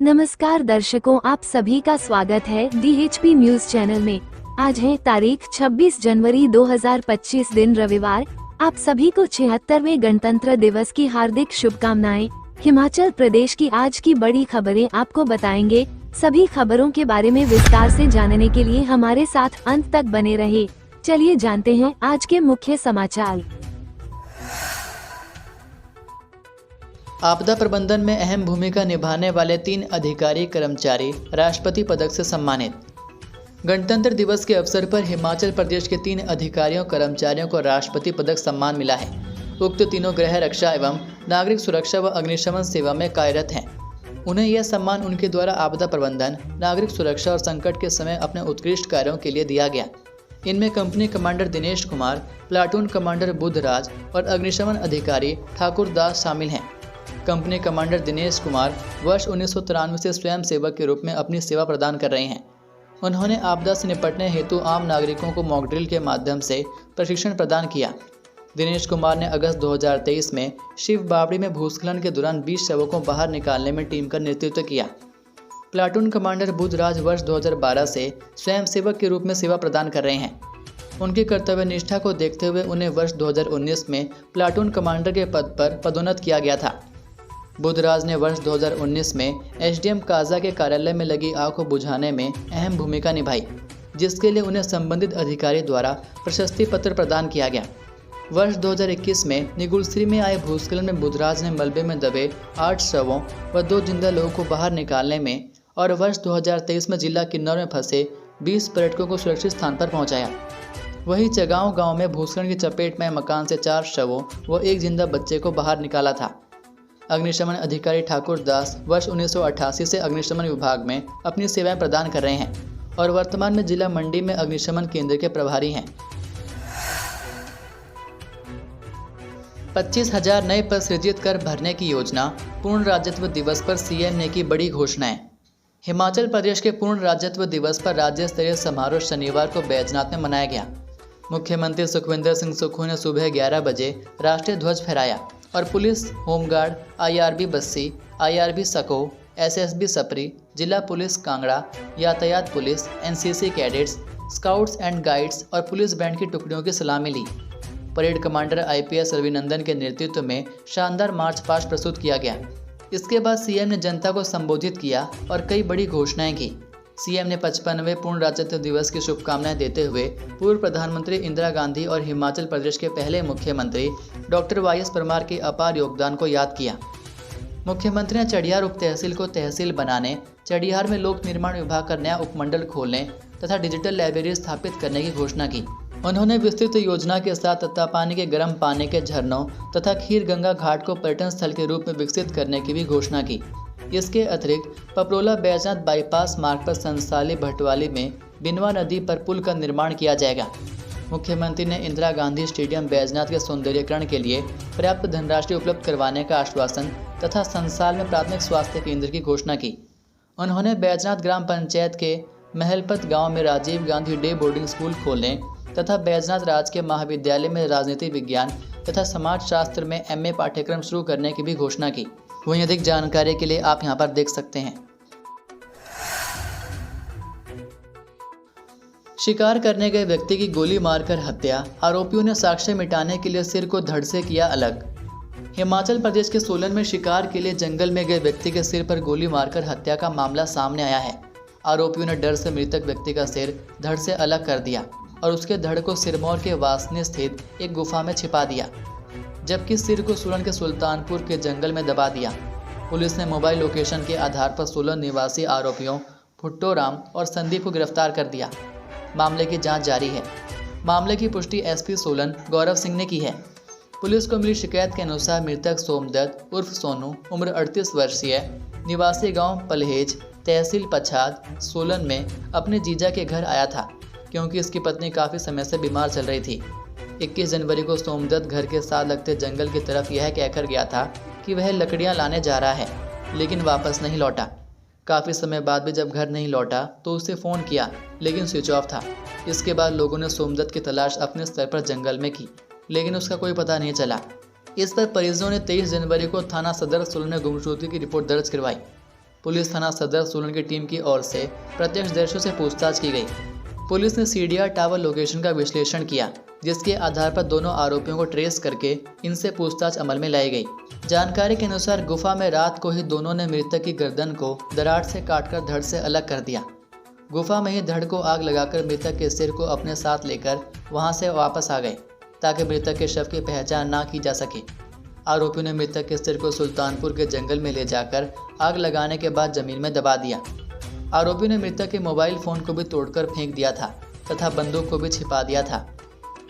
नमस्कार दर्शकों, आप सभी का स्वागत है DHP न्यूज चैनल में। आज है तारीख 26 जनवरी 2025 दिन रविवार। आप सभी को 76वें गणतंत्र दिवस की हार्दिक शुभकामनाएं। हिमाचल प्रदेश की आज की बड़ी खबरें आपको बताएंगे। सभी खबरों के बारे में विस्तार से जानने के लिए हमारे साथ अंत तक बने रहे। चलिए जानते हैं आज के मुख्य समाचार। आपदा प्रबंधन में अहम भूमिका निभाने वाले 3 अधिकारी कर्मचारी राष्ट्रपति पदक से सम्मानित। गणतंत्र दिवस के अवसर पर हिमाचल प्रदेश के 3 अधिकारियों कर्मचारियों को राष्ट्रपति पदक सम्मान मिला है। उक्त तीनों गृह रक्षा एवं नागरिक सुरक्षा व अग्निशमन सेवा में कार्यरत हैं। उन्हें यह सम्मान उनके द्वारा आपदा प्रबंधन, नागरिक सुरक्षा और संकट के समय अपने उत्कृष्ट कार्यों के लिए दिया गया। इनमें company commander Dinesh Kumar, platoon commander Buddhraj और अग्निशमन अधिकारी ठाकुर दास शामिल हैं। कंपनी कमांडर दिनेश कुमार वर्ष 1993 से स्वयं सेवक के रूप में अपनी सेवा प्रदान कर रहे हैं। उन्होंने आपदा से निपटने हेतु आम नागरिकों को मॉक ड्रिल के माध्यम से प्रशिक्षण प्रदान किया। दिनेश कुमार ने अगस्त 2023 में शिव बावड़ी में भूस्खलन के दौरान 20 शवों को बाहर निकालने में टीम का नेतृत्व किया। प्लाटून कमांडर बुद्धराज वर्ष 2012 से स्वयं सेवक के रूप में सेवा प्रदान कर रहे हैं। उनकी कर्तव्य निष्ठा को देखते हुए उन्हें वर्ष 2019 में प्लाटून कमांडर के पद पर पदोन्नत किया गया था। बुद्धराज ने वर्ष 2019 में SDM काजा के कार्यालय में लगी आग को बुझाने में अहम भूमिका निभाई, जिसके लिए उन्हें संबंधित अधिकारी द्वारा प्रशस्ति पत्र प्रदान किया गया। वर्ष 2021 में निगुलसरी में आए भूस्खलन में बुद्धराज ने मलबे में दबे 8 शवों व 2 जिंदा लोगों को बाहर निकालने में और वर्ष 2023 में जिला किन्नौर में फंसे 20 पर्यटकों को सुरक्षित स्थान पर पहुंचाया। वहीं चगांव गांव में भूस्खलन की चपेट में मकान से 4 शवों व 1 जिंदा बच्चे को बाहर निकाला था। अग्निशमन अधिकारी ठाकुर दास वर्ष 1988 से अग्निशमन विभाग में अपनी सेवाएं प्रदान कर रहे हैं और वर्तमान में जिला मंडी में अग्निशमन केंद्र के प्रभारी हैं। 25,000 नए पद सृजित कर भरने की योजना। पूर्ण राज्यत्व दिवस पर CM ने की बड़ी घोषणाएं। हिमाचल प्रदेश के पूर्ण राज्यत्व दिवस पर राज्य स्तरीय समारोह शनिवार को बैजनाथ में मनाया गया। मुख्यमंत्री सुखविंदर सिंह सुक्खू ने सुबह 11 बजे राष्ट्रीय ध्वज फहराया और police, home guard, IRB Bassi, IRB सको, SSB सपरी, जिला पुलिस कांगड़ा, यातायात police, NCC cadets, scouts and guides और पुलिस बैंड की टुकड़ियों की सलामी ली। परेड कमांडर IPS रविनंदन के नेतृत्व में शानदार मार्च पास्ट प्रस्तुत किया गया। इसके बाद CM ने जनता को संबोधित किया और कई बड़ी घोषणाएं की। CM ने 55वें पूर्ण राज्यत्व दिवस की शुभकामनाएं देते हुए पूर्व प्रधानमंत्री इंदिरा गांधी और हिमाचल प्रदेश के पहले मुख्यमंत्री डॉक्टर YS परमार के अपार योगदान को याद किया। मुख्यमंत्री ने चढ़ियार उप तहसील को तहसील बनाने, चढ़ियार में लोक निर्माण विभाग का नया उपमंडल खोलने तथा डिजिटल लाइब्रेरी स्थापित करने की घोषणा की। उन्होंने विस्तृत योजना के साथ तत्तापानी के गर्म पानी के झरनों तथा खीर गंगा घाट को पर्यटन स्थल के रूप में विकसित करने की भी घोषणा की। इसके अतिरिक्त पपरोला बैजनाथ बाईपास मार्ग पर संसाली भटवाली में बिनवा नदी पर पुल का निर्माण किया जाएगा। मुख्यमंत्री ने इंदिरा गांधी स्टेडियम बैजनाथ के सौंदर्यीकरण के लिए पर्याप्त धनराशि उपलब्ध करवाने का आश्वासन तथा संसाल में प्राथमिक स्वास्थ्य केंद्र की घोषणा की। उन्होंने बैजनाथ ग्राम पंचायत के महलपत गांव में Rajiv Gandhi day boarding school खोलने तथा बैजनाथ राजकीय महाविद्यालय में राजनीति विज्ञान तथा समाज शास्त्र में MA पाठ्यक्रम शुरू करने की भी घोषणा की। वहीं अधिक जानकारी के लिए आप यहां पर देख सकते हैं। शिकार करने गए व्यक्ति की गोली मारकर हत्या, आरोपियों ने साक्ष्य मिटाने के लिए सिर को धड़ से किया अलग। हिमाचल प्रदेश के सोलन में शिकार के लिए जंगल में गए व्यक्ति के सिर पर गोली मारकर हत्या का मामला सामने आया है। आरोपियों ने डर से मृतक व्यक्ति का सिर धड़ से अलग कर दिया और उसके धड़ को सिरमौर के वासनी स्थित एक गुफा में छिपा दिया, जबकि सिर को सोलन के सुल्तानपुर के जंगल में दबा दिया। पुलिस ने मोबाइल लोकेशन के आधार पर सोलन निवासी आरोपियों भुट्टो राम और संदीप को गिरफ्तार कर दिया। मामले की जांच जारी है। मामले की पुष्टि SP सोलन गौरव सिंह ने की है। पुलिस को मिली शिकायत के अनुसार मृतक सोमदत्त उर्फ सोनू, उम्र 38 वर्षीय, निवासी गांव पलहेज, तहसील पछाद, सोलन में अपने जीजा के घर आया था, क्योंकि इसकी पत्नी काफ़ी समय से बीमार चल रही थी। 21 जनवरी को सोमदत्त घर के साथ लगते जंगल की तरफ यह कहकर गया था कि वह लकड़ियां लाने जा रहा है, लेकिन वापस नहीं लौटा। काफ़ी समय बाद भी जब घर नहीं लौटा तो उसे फ़ोन किया, लेकिन स्विच ऑफ था। इसके बाद लोगों ने सोमदत्त की तलाश अपने स्तर पर जंगल में की, लेकिन उसका कोई पता नहीं चला। इस पर परिजनों ने 23 जनवरी को थाना सदर सोलन में गुमशुदगी की रिपोर्ट दर्ज करवाई। पुलिस थाना सदर सोलन की टीम की ओर से प्रत्यक्षदर्शियों से पूछताछ की गई। पुलिस ने सीडीआर टावर लोकेशन का विश्लेषण किया, जिसके आधार पर दोनों आरोपियों को ट्रेस करके इनसे पूछताछ अमल में लाई गई। जानकारी के अनुसार गुफा में रात को ही दोनों ने मृतक की गर्दन को दरार से काटकर धड़ से अलग कर दिया। गुफा में ही धड़ को आग लगाकर मृतक के सिर को अपने साथ लेकर वहां से वापस आ गए, ताकि मृतक के शव की पहचान ना की जा सके। आरोपियों ने मृतक के सिर को सुल्तानपुर के जंगल में ले जाकर आग लगाने के बाद जमीन में दबा दिया। आरोपियों ने मृतक के मोबाइल फोन को भी तोड़कर फेंक दिया था तथा बंदूक को भी छिपा दिया था।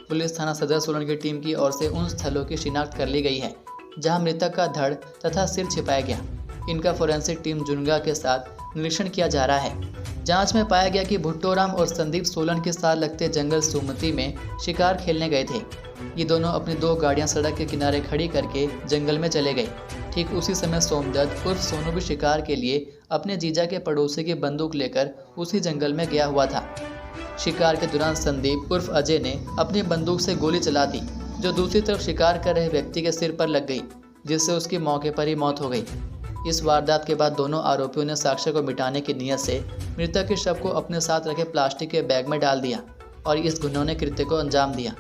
पुलिस थाना सदर सोलन की टीम की ओर से उन स्थलों की शिनाख्त कर ली गई है जहां मृतक का धड़ तथा सिर छिपाया गया। इनका फोरेंसिक टीम जुनगा के साथ निरीक्षण किया जा रहा है। जांच में पाया गया कि भुट्टोराम और संदीप सोलन के साथ लगते जंगल सुमती में शिकार खेलने गए थे। ये दोनों अपनी 2 गाड़ियां सड़क के किनारे खड़ी करके जंगल में चले गए। ठीक उसी समय सोमदत्त उर्फ सोनू भी शिकार के लिए अपने जीजा के पड़ोसी की बंदूक लेकर उसी जंगल में गया हुआ था। शिकार के दौरान संदीप उर्फ अजय ने अपनी बंदूक से गोली चला दी, जो दूसरी तरफ शिकार कर रहे व्यक्ति के सिर पर लग गई, जिससे उसकी मौके पर ही मौत हो गई। इस वारदात के बाद दोनों आरोपियों ने साक्ष्य को मिटाने की नीयत से मृतक के शव को अपने साथ रखे प्लास्टिक के बैग में डाल दिया और इस घिनौने कृत्य को अंजाम दिया।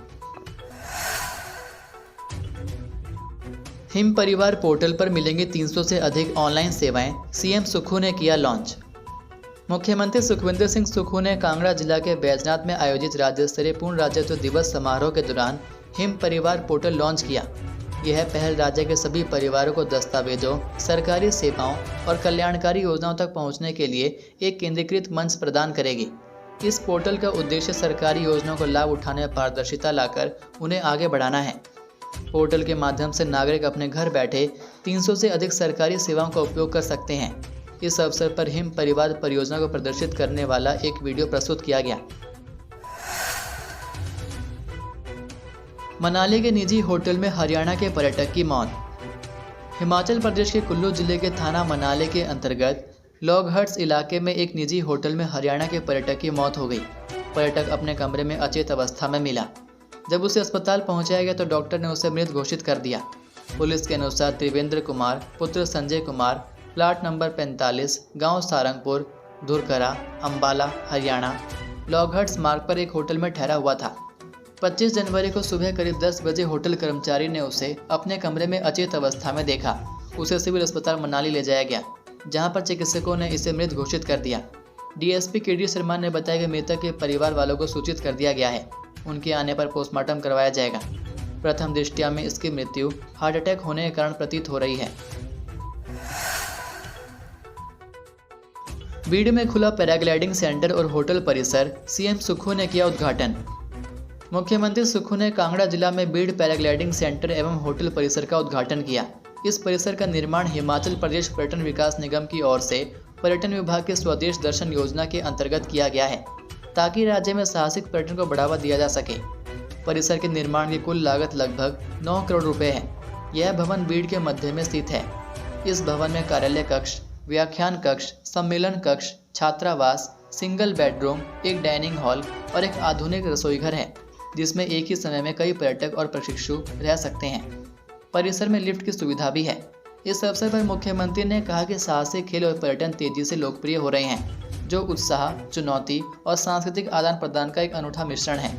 हिम परिवार पोर्टल पर मिलेंगी 300 से अधिक ऑनलाइन सेवाएं, सीएम सुक्खू ने किया लॉन्च। मुख्यमंत्री सुखविंदर सिंह सुक्खू ने कांगड़ा जिला के बैजनाथ में आयोजित राज्य स्तरीय पूर्ण राज्यत्व दिवस समारोह के दौरान हिम परिवार पोर्टल लॉन्च किया। यह पहल राज्य के सभी परिवारों को दस्तावेजों, सरकारी सेवाओं और कल्याणकारी योजनाओं तक पहुंचने के लिए एक केंद्रीकृत मंच प्रदान करेगी। इस पोर्टल का उद्देश्य सरकारी योजनाओं का लाभ उठाने में पारदर्शिता लाकर उन्हें आगे बढ़ाना है। पोर्टल के माध्यम से नागरिक अपने घर बैठे 300 से अधिक सरकारी सेवाओं का उपयोग कर सकते हैं। इस अवसर पर हिम परिवार परियोजना को प्रदर्शित करने वाला एक वीडियो प्रस्तुत किया गया। मनाली के निजी होटल में हरियाणा के पर्यटक की मौत। हिमाचल प्रदेश के कुल्लू जिले के थाना मनाली के अंतर्गत लॉगहट्स इलाके में एक निजी होटल में हरियाणा के पर्यटक की मौत हो गई। पर्यटक अपने कमरे में अचेत अवस्था में मिला। जब उसे अस्पताल पहुंचाया गया तो डॉक्टर ने उसे मृत घोषित कर दिया। पुलिस के अनुसार त्रिवेंद्र कुमार पुत्र संजय कुमार, प्लाट नंबर 45, गांव सारंगपुर, धुरकरा, अंबाला, हरियाणा, लॉगहट्स मार्ग पर एक होटल में ठहरा हुआ था। 25 जनवरी को सुबह करीब 10 बजे होटल कर्मचारी ने उसे अपने कमरे में अचेत अवस्था में देखा। उसे सिविल अस्पताल मनाली ले जाया गया, जहां पर चिकित्सकों ने इसे मृत घोषित कर दिया। डीएसपी केडी शर्मा ने बताया कि मृतक के परिवार वालों को सूचित कर दिया गया है। उनके आने पर पोस्टमार्टम करवाया जाएगा। प्रथम दृष्टया में इसकी मृत्यु हार्ट अटैक होने के कारण प्रतीत हो रही है। बीड़ में खुला पैराग्लाइडिंग सेंटर और होटल परिसर, सीएम सुक्खू ने किया उद्घाटन। मुख्यमंत्री सुक्खू ने कांगड़ा जिला में बीड़ पैराग्लाइडिंग सेंटर एवं होटल परिसर का उद्घाटन किया। इस परिसर का निर्माण हिमाचल प्रदेश पर्यटन विकास निगम की ओर से पर्यटन विभाग के स्वदेश दर्शन योजना के अंतर्गत किया गया है, ताकि राज्य में साहसिक पर्यटन को बढ़ावा दिया जा सके। परिसर के निर्माण की कुल लागत लगभग 9 करोड़ रुपए है। यह भवन बीड़ के मध्य में स्थित है। इस भवन में कार्यालय कक्ष, व्याख्यान कक्ष, सम्मेलन कक्ष, छात्रावास, सिंगल बेडरूम, एक डाइनिंग हॉल और एक आधुनिक रसोई घर है, जिसमें एक ही समय में कई पर्यटक और प्रशिक्षु रह सकते हैं। परिसर में लिफ्ट की सुविधा भी है। इस अवसर पर मुख्यमंत्री ने कहा कि साहसिक खेल और पर्यटन तेजी से लोकप्रिय हो रहे हैं, जो उत्साह, चुनौती और सांस्कृतिक आदान प्रदान का एक अनूठा मिश्रण है।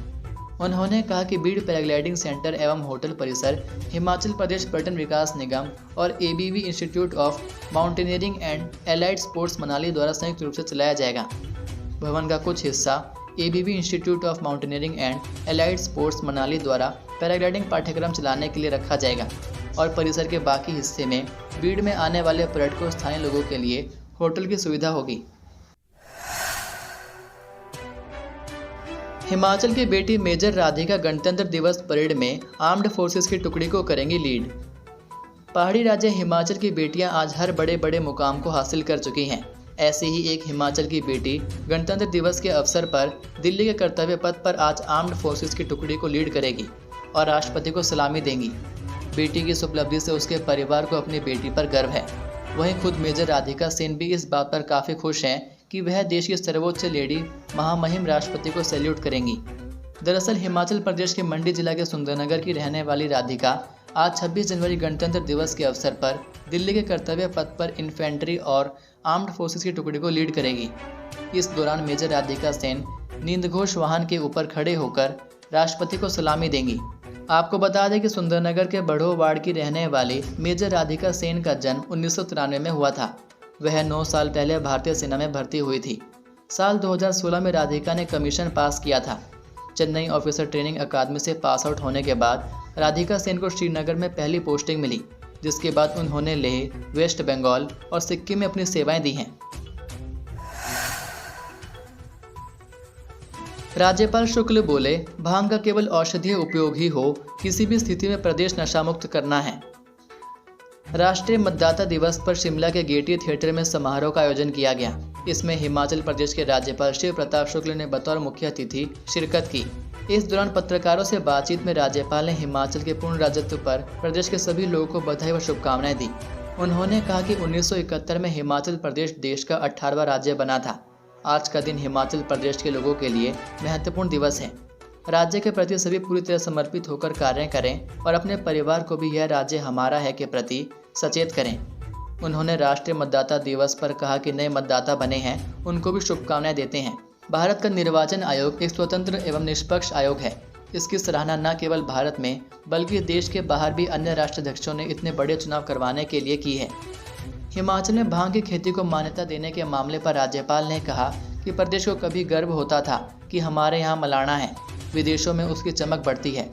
उन्होंने कहा कि बीड़ पैराग्लाइडिंग सेंटर एवं होटल परिसर हिमाचल प्रदेश पर्यटन विकास निगम और ABV institute of mountaineering and allied sports Manali द्वारा संयुक्त रूप से चलाया जाएगा। भवन का कुछ हिस्सा ABV institute of mountaineering and allied sports Manali द्वारा पैराग्लाइडिंग पाठ्यक्रम चलाने के लिए रखा जाएगा और परिसर के बाकी हिस्से में बीड़ में आने वाले पर्यटकों स्थानीय लोगों के लिए होटल की सुविधा होगी। हिमाचल की बेटी मेजर राधिका गणतंत्र दिवस परेड में आर्म्ड फोर्सेस की टुकड़ी को करेंगी लीड। पहाड़ी राज्य हिमाचल की बेटियां आज हर बड़े बड़े मुकाम को हासिल कर चुकी हैं। ऐसी ही एक हिमाचल की बेटी गणतंत्र दिवस के अवसर पर दिल्ली के कर्तव्य पथ पर आज आर्म्ड फोर्सेस की टुकड़ी को लीड करेगी और राष्ट्रपति को सलामी देंगी। बेटी की इस उपलब्धि से उसके परिवार को अपनी बेटी पर गर्व है। वहीं खुद मेजर राधिका सिंह भी इस बात पर काफ़ी खुश हैं कि वह देश की सर्वोच्च लेडी महामहिम राष्ट्रपति को सैल्यूट करेंगी। दरअसल हिमाचल प्रदेश के मंडी जिला के सुंदरनगर की रहने वाली राधिका आज 26 जनवरी गणतंत्र दिवस के अवसर पर दिल्ली के कर्तव्य पथ पर इन्फेंट्री और आर्म्ड फोर्सेस की टुकड़ी को लीड करेगी। इस दौरान मेजर राधिका सेन नींदघोष वाहन के ऊपर खड़े होकर राष्ट्रपति को सलामी देंगी। आपको बता दें कि सुंदरनगर के बढ़ो वार्ड की रहने वाली मेजर राधिका सेन का जन्म 1993 में हुआ था। वह 9 साल पहले भारतीय सेना में भर्ती हुई थी। साल 2016 में राधिका ने कमीशन पास किया था। चेन्नई ऑफिसर ट्रेनिंग अकादमी से पास आउट होने के बाद राधिका सेन को श्रीनगर में पहली पोस्टिंग मिली, जिसके बाद उन्होंने लेह, वेस्ट बंगाल और सिक्किम में अपनी सेवाएं दी हैं। राज्यपाल शुक्ल बोले, भांग का केवल औषधीय उपयोग ही हो, किसी भी स्थिति में प्रदेश नशा मुक्त करना है। राष्ट्रीय मतदाता दिवस पर शिमला के गेयटी थिएटर में समारोह का आयोजन किया गया। इसमें हिमाचल प्रदेश के राज्यपाल शिव प्रताप शुक्ल ने बतौर मुख्य अतिथि शिरकत की। इस दौरान पत्रकारों से बातचीत में राज्यपाल ने हिमाचल के पूर्ण राज्यत्व पर प्रदेश के सभी लोगों को बधाई व शुभकामनाएं दी। उन्होंने कहा कि 1971 में हिमाचल प्रदेश देश का 18वां राज्य बना था। आज का दिन हिमाचल प्रदेश के लोगों के लिए महत्वपूर्ण दिवस है। राज्य के प्रति सभी पूरी तरह समर्पित होकर कार्य करें और अपने परिवार को भी यह राज्य हमारा है के प्रति सचेत करें। उन्होंने राष्ट्रीय मतदाता दिवस पर कहा कि नए मतदाता बने हैं, उनको भी शुभकामनाएं देते हैं। भारत का निर्वाचन आयोग एक स्वतंत्र एवं निष्पक्ष आयोग है। इसकी सराहना न केवल भारत में बल्कि देश के बाहर भी अन्य राष्ट्राध्यक्षों ने इतने बड़े चुनाव करवाने के लिए की है। हिमाचल में भांग की खेती को मान्यता देने के मामले पर राज्यपाल ने कहा कि प्रदेश को कभी गर्व होता था कि हमारे यहाँ मलाना है, विदेशों में उसकी चमक बढ़ती है,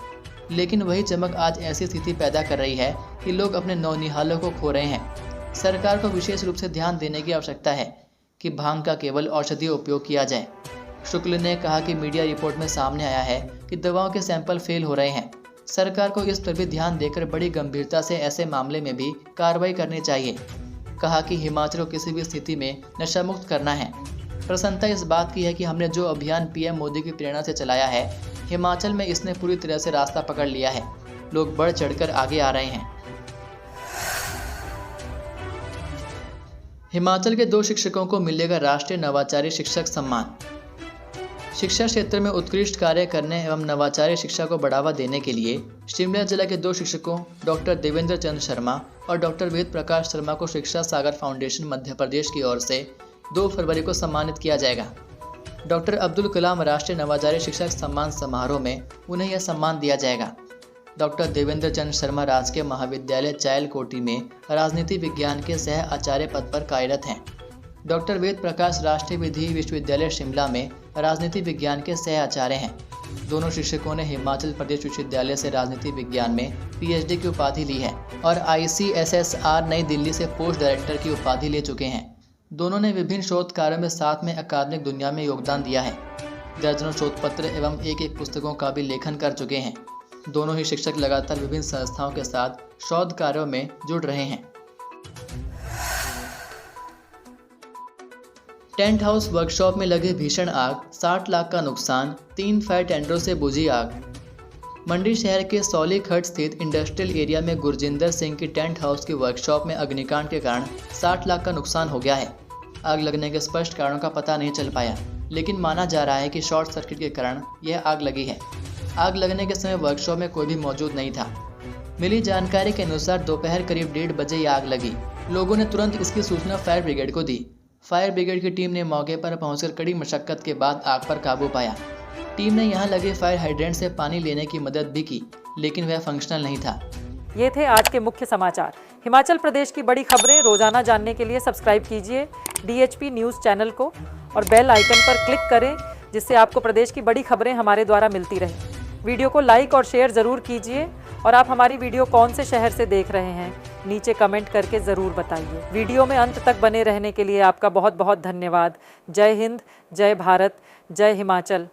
लेकिन वही चमक आज ऐसी स्थिति पैदा कर रही है कि लोग अपने नौनिहालों को खो रहे हैं। सरकार को विशेष रूप से ध्यान देने की आवश्यकता है कि भांग का केवल औषधीय उपयोग किया जाए। शुक्ल ने कहा कि मीडिया रिपोर्ट में सामने आया है कि दवाओं के सैंपल फेल हो रहे हैं। सरकार को इस पर भी ध्यान देकर बड़ी गंभीरता से ऐसे मामले में भी कार्रवाई करनी चाहिए। कहा कि हिमाचल को किसी भी स्थिति में नशा मुक्त करना है। प्रसन्नता इस बात की है कि हमने जो अभियान पीएम मोदी की प्रेरणा से चलाया है, हिमाचल में इसने पूरी तरह से रास्ता पकड़ लिया है। लोग बढ़ चढ़कर आगे आ रहे हैं। हिमाचल के 2 शिक्षकों को मिलेगा राष्ट्रीय नवाचारी शिक्षक सम्मान। शिक्षा क्षेत्र में उत्कृष्ट कार्य करने एवं नवाचारी शिक्षा को बढ़ावा देने के लिए शिमला जिला के 2 शिक्षकों डॉक्टर देवेंद्र चंद्र शर्मा और डॉक्टर वेद प्रकाश शर्मा को शिक्षा सागर फाउंडेशन मध्य प्रदेश की ओर से 2 फरवरी को सम्मानित किया जाएगा। डॉक्टर अब्दुल कलाम राष्ट्रीय नवाचारी शिक्षक सम्मान समारोह में उन्हें यह सम्मान दिया जाएगा। डॉक्टर देवेंद्र चंद्र शर्मा राजकीय महाविद्यालय चायलकोटी में राजनीति विज्ञान के सह आचार्य पद पर कार्यरत हैं। डॉक्टर वेद प्रकाश राष्ट्रीय विधि विश्वविद्यालय शिमला में राजनीति विज्ञान के सह आचार्य हैं। दोनों शिक्षकों ने हिमाचल प्रदेश विश्वविद्यालय से राजनीति विज्ञान में पीएचडी की उपाधि ली है और ICSSR नई दिल्ली से पोस्ट डायरेक्टर की उपाधि ले चुके हैं। दोनों ने विभिन्न शोध कार्यों में साथ में अकादमिक दुनिया में योगदान दिया है। दर्जनों शोध पत्र एवं एक पुस्तकों का भी लेखन कर चुके हैं। दोनों ही शिक्षक लगातार विभिन्न संस्थाओं के साथ शोध कार्यों में जुड़ रहे हैं। टेंट हाउस वर्कशॉप में लगे भीषण आग, 60 लाख का नुकसान, 3 फायर टेंडरों से बुझी आग। मंडी शहर के सौली खट स्थित इंडस्ट्रियल एरिया में गुरजिंदर सिंह की टेंट हाउस की वर्कशॉप में अग्निकांड के कारण 60 लाख का नुकसान हो गया है। आग लगने के स्पष्ट कारणों का पता नहीं चल पाया, लेकिन माना जा रहा है कि शॉर्ट सर्किट के कारण यह आग लगी है। आग लगने के समय वर्कशॉप में कोई भी मौजूद नहीं था। मिली जानकारी के अनुसार दोपहर करीब 1:30 बजे ये आग लगी। लोगों ने तुरंत इसकी सूचना फायर ब्रिगेड को दी। फायर ब्रिगेड की टीम ने मौके पर पहुंचकर कड़ी मशक्कत के बाद आग पर काबू पाया। टीम ने यहां लगे फायर हाइड्रेंट से पानी लेने की मदद भी की, लेकिन वह फंक्शनल नहीं था। ये थे आज के मुख्य समाचार। हिमाचल प्रदेश की बड़ी खबरें रोजाना जानने के लिए सब्सक्राइब कीजिए DHP न्यूज़ चैनल को और बेल आइकन पर क्लिक करें, जिससे आपको प्रदेश की बड़ी खबरें हमारे द्वारा मिलती रहें। वीडियो को लाइक और शेयर ज़रूर कीजिए और आप हमारी वीडियो कौन से शहर से देख रहे हैं, नीचे कमेंट करके ज़रूर बताइए। वीडियो में अंत तक बने रहने के लिए आपका बहुत बहुत धन्यवाद। जय हिंद, जय भारत, जय हिमाचल।